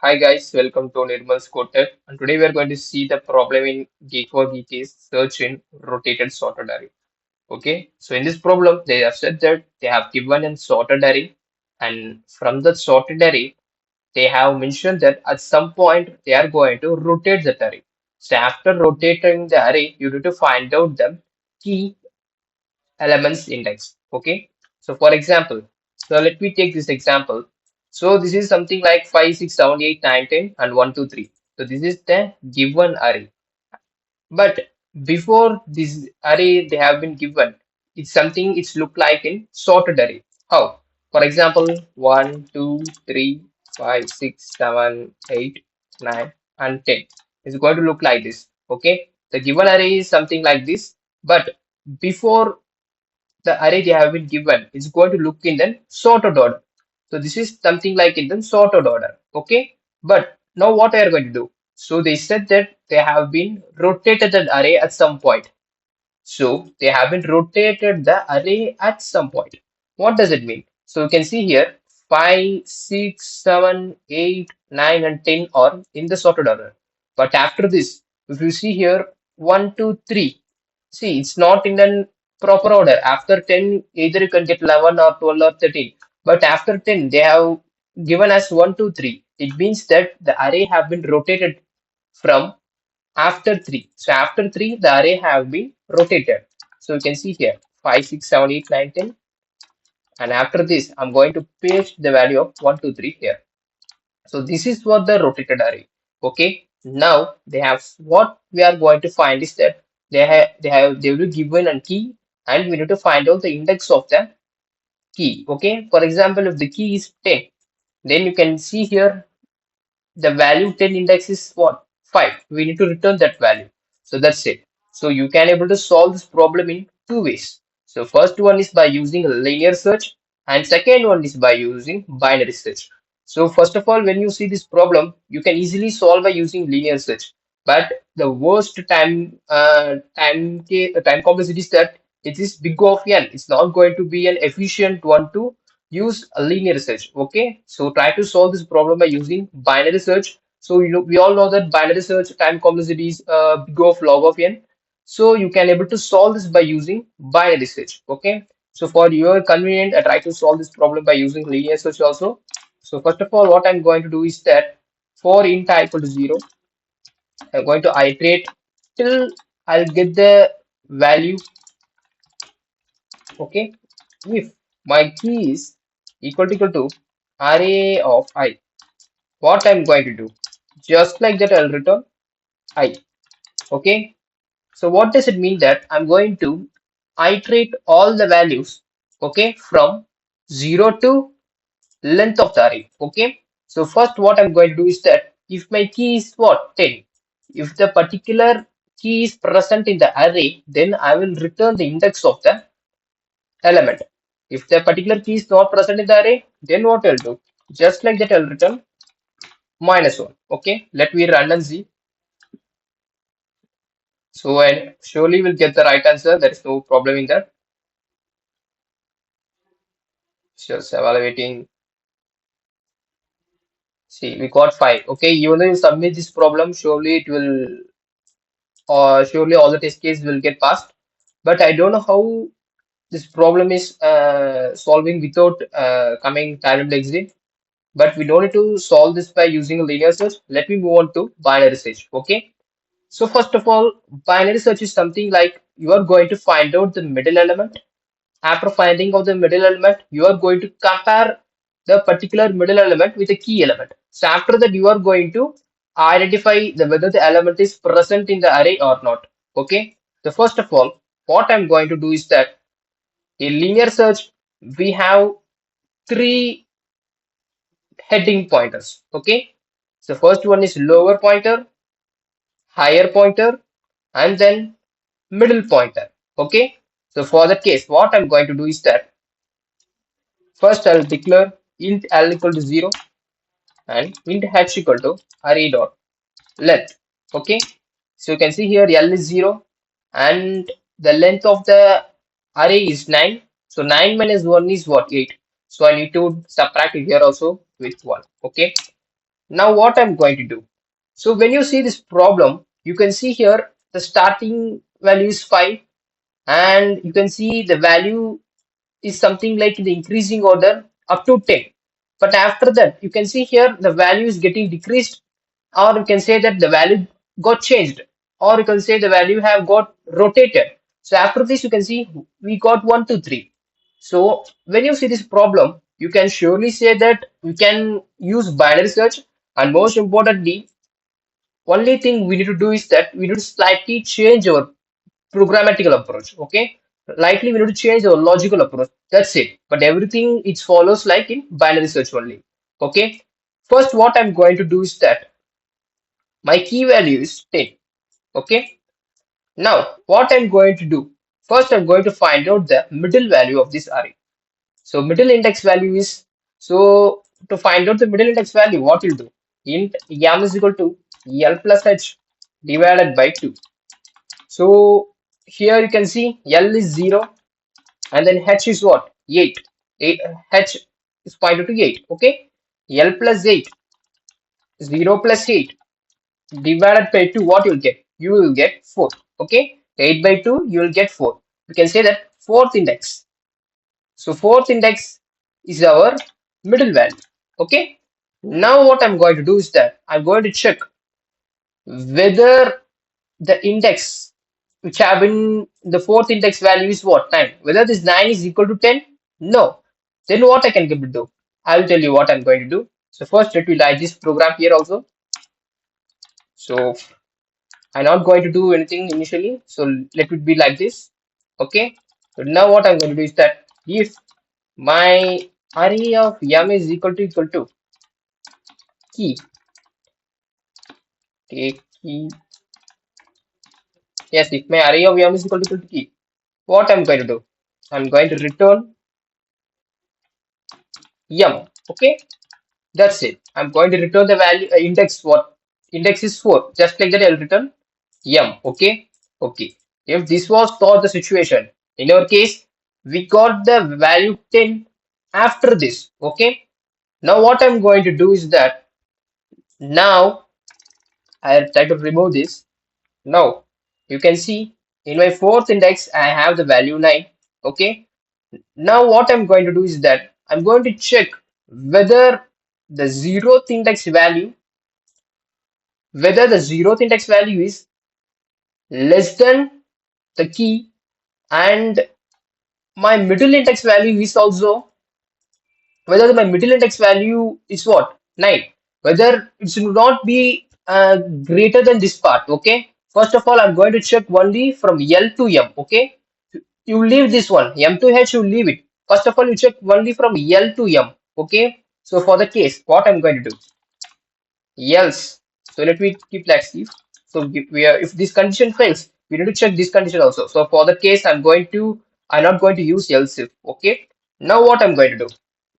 Hi guys, welcome to Nirmal's Code Tech, and today we are going to see the problem in Geek4Geek's search in rotated sorted array. Okay, so in this problem, they have said that they have given a sorted array, and from the sorted array, they have mentioned that at some point they are going to rotate that array. So after rotating the array, you need to find out the key elements index. Okay, so for example, so let me take this example. So this is something like 5 6 7 8 9 10 and 1 2 3. So this is the given array, but before this array they have been given, it's something it's look like in sorted array. How? For example, 1 2 3 5 6 7 8 9 and 10 is going to look like this. Okay, the given array is something like this, but before the array they have been given is going to look in the sorted order. So this is something like in the sorted order. Okay. But now what are you going to do? So they said that they have been rotated the array at some point. So they have been rotated the array at some point. What does it mean? So you can see here 5, 6, 7, 8, 9, and 10 are in the sorted order. But after this, if you see here 1, 2, 3, see it's not in the proper order. After 10, either you can get 11 or 12 or 13. But after 10, they have given us 1, 2, 3. It means that the array have been rotated from after 3. So after 3, the array have been rotated. So you can see here 5, 6, 7, 8, 9, 10. And after this, I'm going to paste the value of 1, 2, 3 here. So this is what the rotated array. Okay. Now they have what we are going to find is that they will be given a key and we need to find out the index of the key. Okay. For example, if the key is 10, then you can see here the value 10 index is what? 5. We need to return that value. So that's it. So you can able to solve this problem in two ways. So first one is by using linear search and second one is by using binary search. So first of all, when you see this problem, you can easily solve by using linear search. But the worst time complexity is that it is big of n. It's not going to be an efficient one to use a linear search. Okay, so try to solve this problem by using binary search. So we all know that binary search time complexity is big of log of n. So you can able to solve this by using binary search. Okay, so for your convenient, I try to solve this problem by using linear search also. So first of all, what I'm going to do is that for int I equal to 0, I'm going to iterate till I'll get the value. Okay, if my key is equal to array of I, what I'm going to do, just like that I'll return I. Okay, so what does it mean? That I'm going to iterate all the values, okay, from 0 to length of the array. Okay, so first what I'm going to do is that if my key is what, 10, if the particular key is present in the array, then I will return the index of the element. If the particular key is not present in the array, then what I'll do, just like that I'll return -1. Okay, let me run and see. So I surely will get the right answer. There is no problem in that. Just evaluating. See, we got 5. Okay, even though you submit this problem, surely it will, or surely all the test cases will get passed. But I don't know how this problem is solving without coming tangent exit. But we don't need to solve this by using a linear search. Let me move on to binary search. Okay. So first of all, binary search is something like you are going to find out the middle element. After finding out the middle element, you are going to compare the particular middle element with a key element. So after that, you are going to identify whether the element is present in the array or not. Okay. So first of all, what I'm going to do is that in linear search, we have three heading pointers. Okay. So first one is lower pointer, higher pointer, and then middle pointer. Okay. So for that case, what I'm going to do is that first I'll declare int l equal to 0 and int h equal to array dot length. Okay. So you can see here l is 0 and the length of the array is 9. So 9 minus 1 is what? 8. So I need to subtract it here also with 1. Okay. Now what I'm going to do? So when you see this problem, you can see here the starting value is 5, and you can see the value is something like in the increasing order up to 10. But after that, you can see here the value is getting decreased, or you can say that the value got changed, or you can say the value have got rotated. So after this, you can see we got 1, 2, 3. So when you see this problem, you can surely say that we can use binary search, and most importantly, only thing we need to do is that we need to slightly change our programmatical approach. Okay, likely we need to change our logical approach. That's it. But everything it follows like in binary search only. Okay. First, what I'm going to do is that my key value is 10. Okay. Now, what I'm going to do? First, I'm going to find out the middle value of this array. So middle index value is, so to find out the middle index value, what we'll do? Int yam is equal to L plus H divided by 2. So here you can see L is 0, and then H is what? 8. 8 H is pointed to 8. Okay. L plus 8, 0 plus 8 divided by 2, what you'll get? You will get 4. Okay. 8 by 2, you will get 4. You can say that fourth index. So fourth index is our middle value. Okay. Now what I'm going to do is that I'm going to check whether the index which have in the fourth index value is what? 9. Whether this 9 is equal to 10? No. Then what I can do? I will tell you what I'm going to do. So first let me write this program here also. So I'm not going to do anything initially. So let it be like this. Okay. So now what I'm going to do is that if my array of yum is equal to key, take key. Yes, if my array of yum is equal to key, what I'm going to do? I'm going to return yum. Okay. That's it. I'm going to return the value index. What index is 4? Just like that, I'll return yum. Okay. Okay. If this was not the situation, in our case, we got the value 10 after this. Okay. Now what I'm going to do is that now I'll try to remove this. Now you can see in my fourth index I have the value 9. Okay. Now what I'm going to do is that I'm going to check whether the zeroth index value whether the zeroth index value is less than the key, and my middle index value is also whether my middle index value is what? 9. Whether it should not be greater than this part. Okay. First of all, I'm going to check only from L to M. Okay. You leave this one M to H, you leave it. First of all, you check only from L to M. Okay. So for the case, what I'm going to do? Else. So let me keep like if. So if this condition fails, we need to check this condition also. So for that case, I'm not going to use else if. Okay. Now what I'm going to do?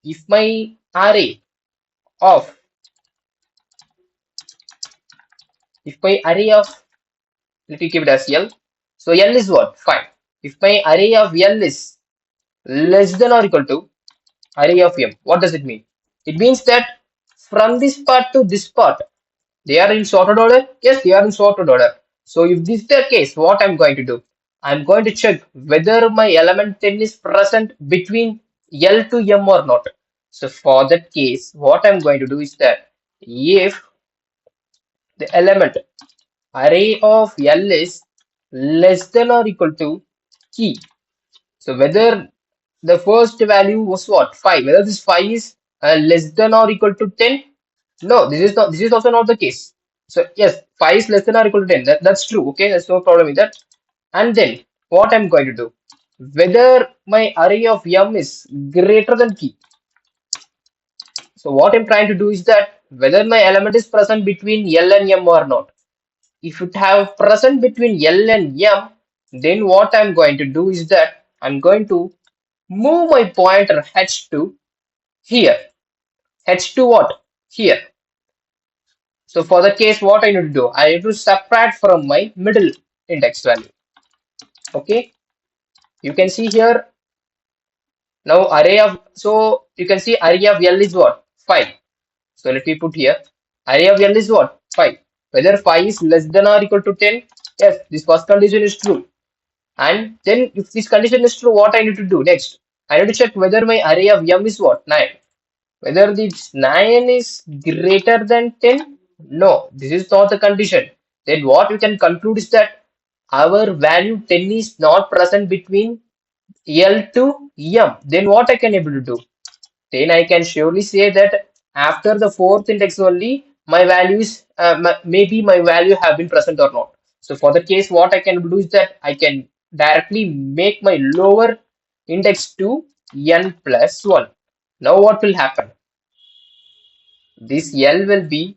If my array of if my array of let me keep it as L. So L is what? 5. If my array of L is less than or equal to array of M, what does it mean? It means that from this part to this part, they are in sorted order? Yes, they are in sorted order. So if this is the case, what I'm going to do? I'm going to check whether my element 10 is present between L to M or not. So for that case, what I'm going to do is that if the element array of L is less than or equal to key. So whether the first value was what? 5. Whether this 5 is less than or equal to 10? No, this is also not the case. So yes, 5 is less than or equal to 10. That's true. Okay, there's no problem with that. And then what I'm going to do? Whether my array of M is greater than key. So what I'm trying to do is that whether my element is present between L and M or not. If it have present between L and M, then what I'm going to do is that I'm going to move my pointer H to here. H to what? Here. So for the case, what I need to do? I need to subtract from my middle index value. Okay. You can see here now array of, so you can see array of L is what? 5. So let me put here. Array of L is what? 5. Whether 5 is less than or equal to 10? Yes, this first condition is true. And then if this condition is true, what I need to do next? I need to check whether my array of M is what? 9. Whether this 9 is greater than 10? No, this is not the condition. Then what we can conclude is that our value 10 is not present between L to M. Then what I can able to do? Then I can surely say that after the fourth index only, my values, maybe my value have been present or not. So for the case, what I can do is that I can directly make my lower index to n plus 1. Now what will happen? This L will be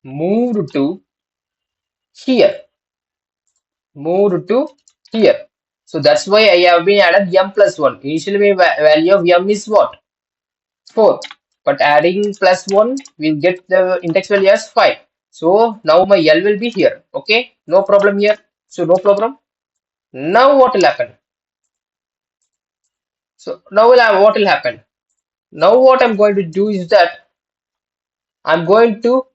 moved to here, moved to here. So that's why I have been added m plus 1. Initially my value of m is what? 4. But adding plus 1 will get the index value as 5. So now my L will be here. Okay, no problem here. So no problem. Now what will happen? So now what will happen? Now what I'm going to do is that I'm going to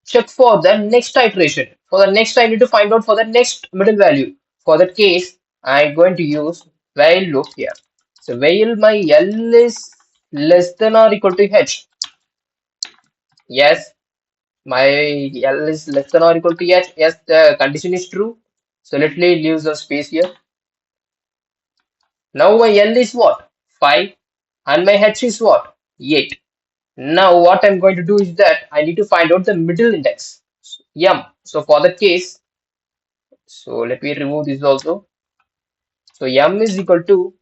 check for the next iteration. For the next, I need to find out for the next middle value. For that case, I'm going to use while loop here. So while my L is less than or equal to H. Yes, my L is less than or equal to H. Yes, the condition is true. So let me leave some space here. Now my L is what? 5 and my H is what? 8. Now what I'm going to do is that I need to find out the middle index, M. So for that case, so let me remove this also. So M is equal to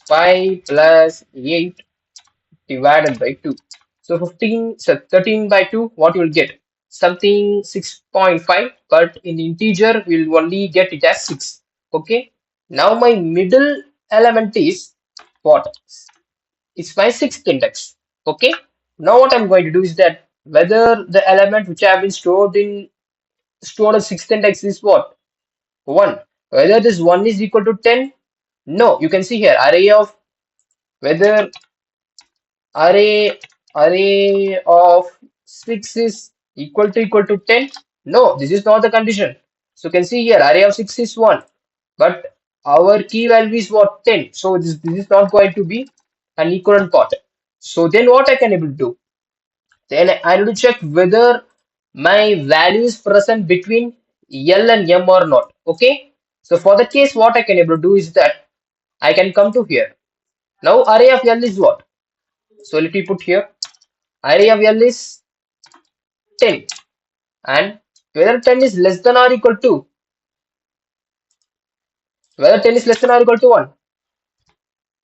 5 plus 8 divided by 2. So 15, so 13 by 2, what you will get? Something 6.5, but in integer, we'll only get it as 6. Okay. Now my middle element is what? It's my sixth index. Okay. Now what I'm going to do is that whether the element which have been stored as sixth index is what? 1. Whether this 1 is equal to 10? No. You can see here array of whether array array of 6 is equal to 10. No, this is not the condition. So you can see here array of 6 is 1, but our key value is what? 10. So this is not going to be an equivalent part. So then what I can able to do? Then I need to check whether my value is present between L and M or not. Okay. So for the case, what I can able to do is that I can come to here. Now array of L is what? So let me put here array of L is 10, and whether 10 is less than or equal to, whether 10 is less than or equal to 1.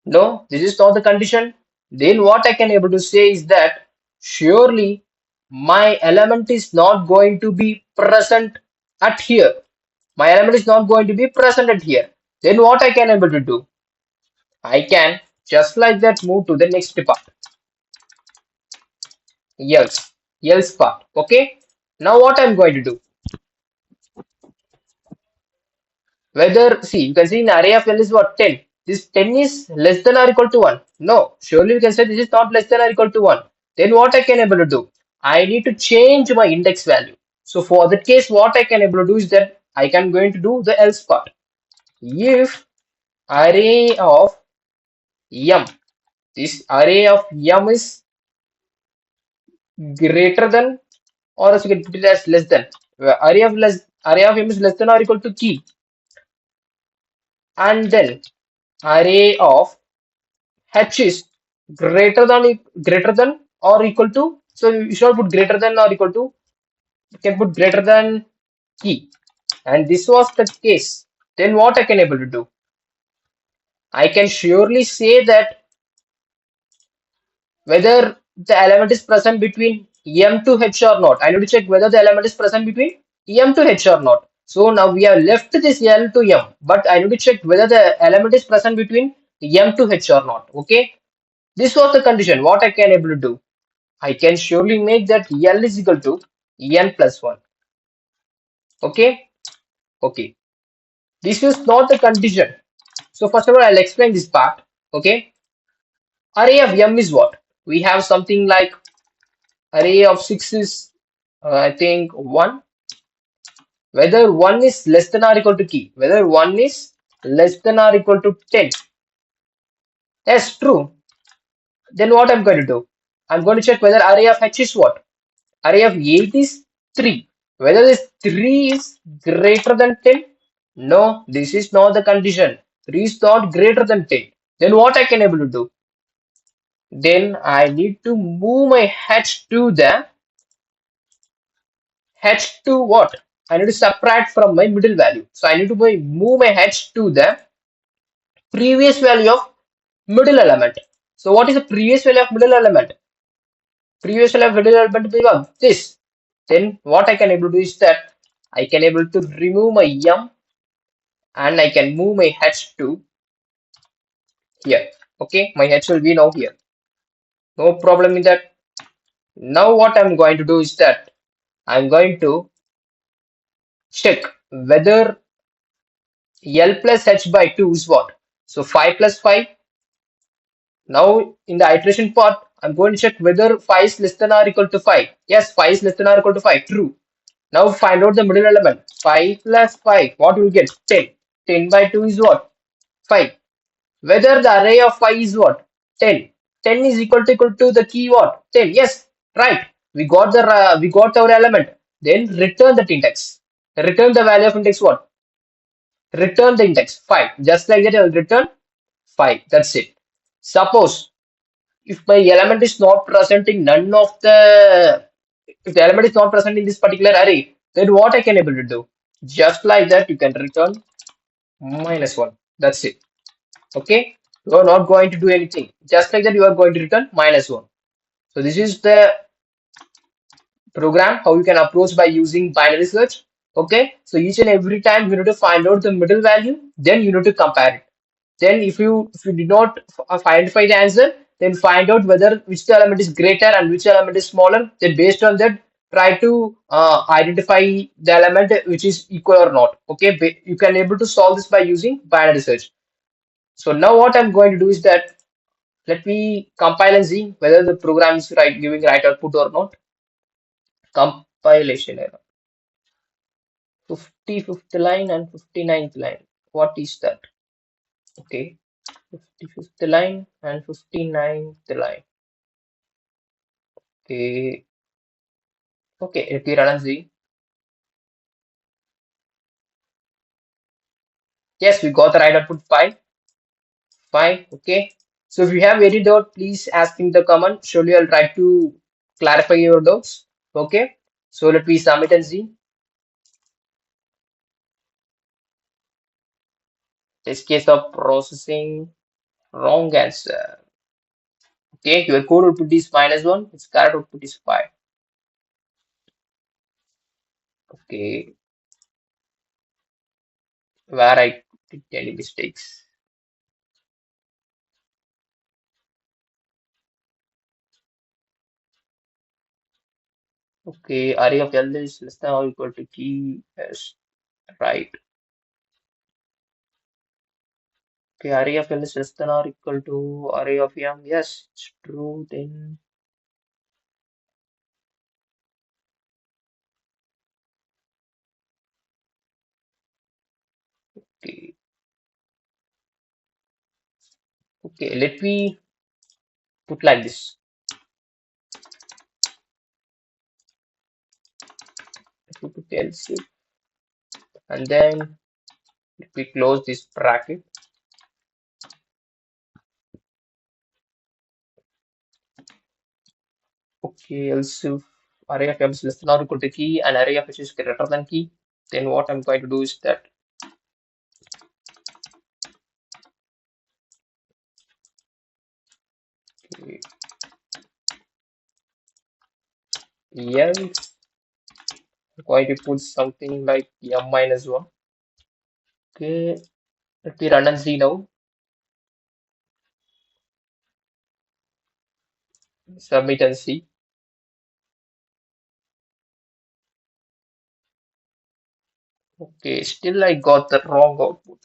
No, this is not the condition. Then what I can able to say is that surely my element is not going to be present at here. My element is not going to be present at here. Then what I can able to do? I can just like that move to the next part. Else part. Okay. Now what I'm going to do? Whether, see, you can see in array of L is what? 10. This 10 is less than or equal to 1. No, surely we can say this is not less than or equal to 1. Then what I can able to do? I need to change my index value. So for that case, what I can able to do is that I can going to do the else part. If array of M, this array of M is greater than, or else you can put it as less than. Array of M is less than or equal to key, and then array of H is greater than or equal to. So you should not put greater than or equal to. You can put greater than key. And this was the case. Then what I can able to do? I can surely say that whether the element is present between M to H or not. I need to check whether the element is present between M to H or not. So now we have left this L to M, but I need to check whether the element is present between M to H or not. Okay. This was the condition. What I can able to do? I can surely make that L is equal to N plus 1. Okay. Okay. This is not the condition. So first of all, I'll explain this part. Okay. Array of M is what? We have something like array of 6 is I think 1. Whether 1 is less than or equal to key. Whether 1 is less than or equal to 10. Yes, true. Then what I'm going to do? I'm going to check whether array of h is what? Array of 8 is 3. Whether this 3 is greater than 10? No, this is not the condition. 3 is not greater than 10. Then what I can able to do? Then I need to move my h to the h to what? I need to subtract from my middle value. So I need to move my h to the previous value of middle element. So what is the previous value of middle element? Previous value of middle element becomes this. Then what I can able to do is that I can able to remove my m and I can move my h to here. Okay, my h will be now here. No problem in that. Now what I'm going to do is that I'm going to check whether L plus h by 2 is what? So 5 plus 5. Now in the iteration part, I'm going to check whether 5 is less than or equal to 5. Yes, 5 is less than or equal to 5. True. Now find out the middle element. 5 plus 5. What will get? 10. 10 by 2 is what? 5. Whether the array of 5 is what? 10. 10 is equal to the key what? 10. Yes, right. We got our element. Then return that index. Return the value of index what? Return the index 5. Just like that, I will return 5. That's it. Suppose if my element is not present in none of the if the element is not present in this particular array, then what I can able to do? Just like that, you can return -1. That's it. Okay. You are not going to do anything. Just like that, you are going to return -1. So this is the program how you can approach by using binary search. Okay. So each and every time you need to find out the middle value, then you need to compare it. Then if you did not identify the answer, then find out whether which element is greater and which element is smaller. Then based on that, try to identify the element which is equal or not. Okay, you can able to solve this by using binary search. So now what I'm going to do is that let me compile and see whether the program is right giving right output or not. Compilation error. 55th line and 59th line. What is that? Okay. 55th line and 59th line. Okay. Okay, let me run and see. Yes, we got the right output 5. 5. Okay. So if you have any doubt, please ask in the comment. Surely I'll try to clarify your doubts. Okay. So let me submit and see. This case of processing wrong answer. Okay, your code output is -1. Its correct output is 5. Okay, where I did any mistakes. Okay, array of L is less than or equal to key. Yes, right. Okay, array of L is less than or equal to array of M. Yes, it's true. Then okay, okay. Let me put like this. Let me put else, and then if we close this bracket. Okay, else if array of M is less than or equal to key and array of H is greater than key, then what I'm going to do is that okay, else I'm going to put something like M-1. Okay, let me run and see now. Submit and see. Okay, still I got the wrong output.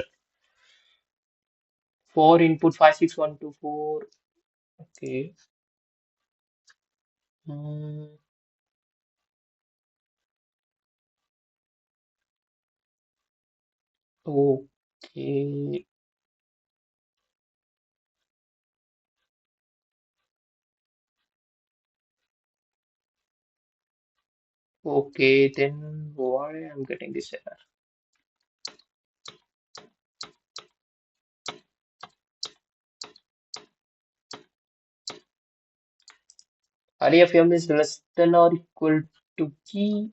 4 input 56124. Okay, Mm, okay. Okay, then why I'm getting this error? Array of m is less than or equal to key.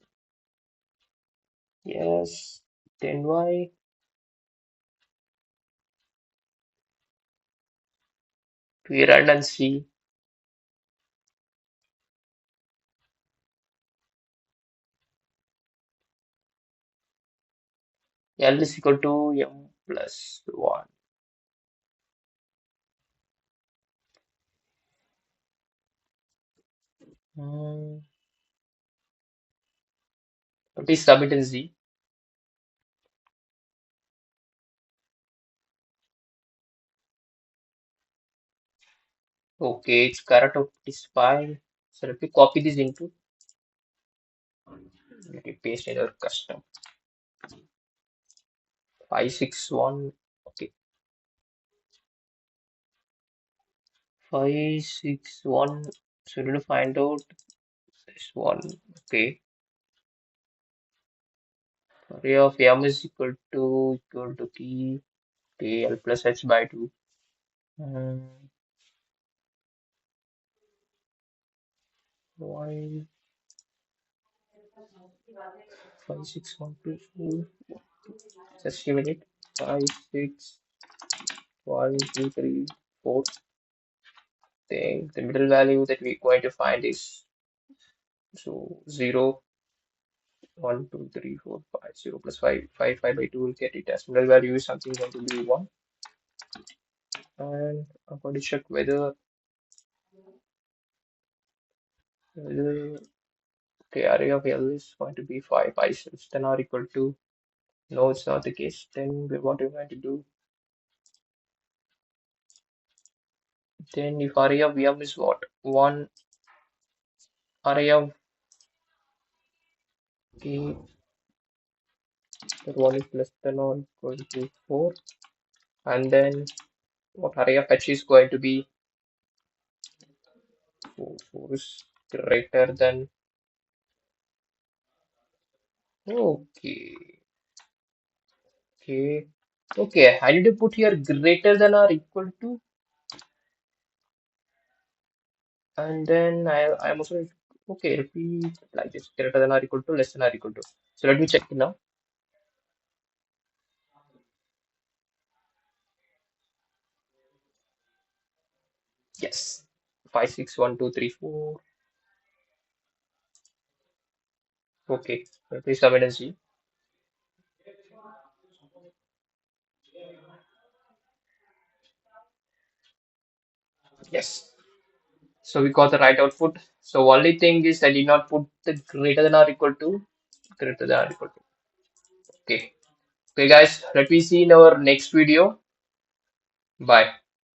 Yes. Then why? We run and see. L is equal to m plus 1. Hmm. What is submit in Z? Okay, it's correct of this file. So let me copy this into, let me paste in our custom 561. Okay, 561. So we need to find out this one. Okay, array of m is equal to key k l plus h by 2. Hmm. Why 56124? Just give it 56123 4. Then the middle value that we're going to find is so 0 1 2 3 4 5 0 plus 5 5 5 by 2 will get it as middle value is something going to be 1. And I'm going to check whether okay, array of L is going to be 5 I less than or equal to, no, it's not the case. Then what we're going to do, then if array of M is what, 1, array of K, that 1 is less than or equal to 4, and then what array of H is going to be 4, 4 is greater than, okay, okay, okay, I need to put here greater than or equal to, and then I'm also, okay, repeat like this, greater than or equal to, less than or equal to. So let me check it now. Yes, 5 6 1 2 3 4. Okay, let me submit and see. Yes. So we got the right output. So only thing is I did not put the greater than or equal to, greater than or equal to. Okay. Okay guys, let me see in our next video. Bye.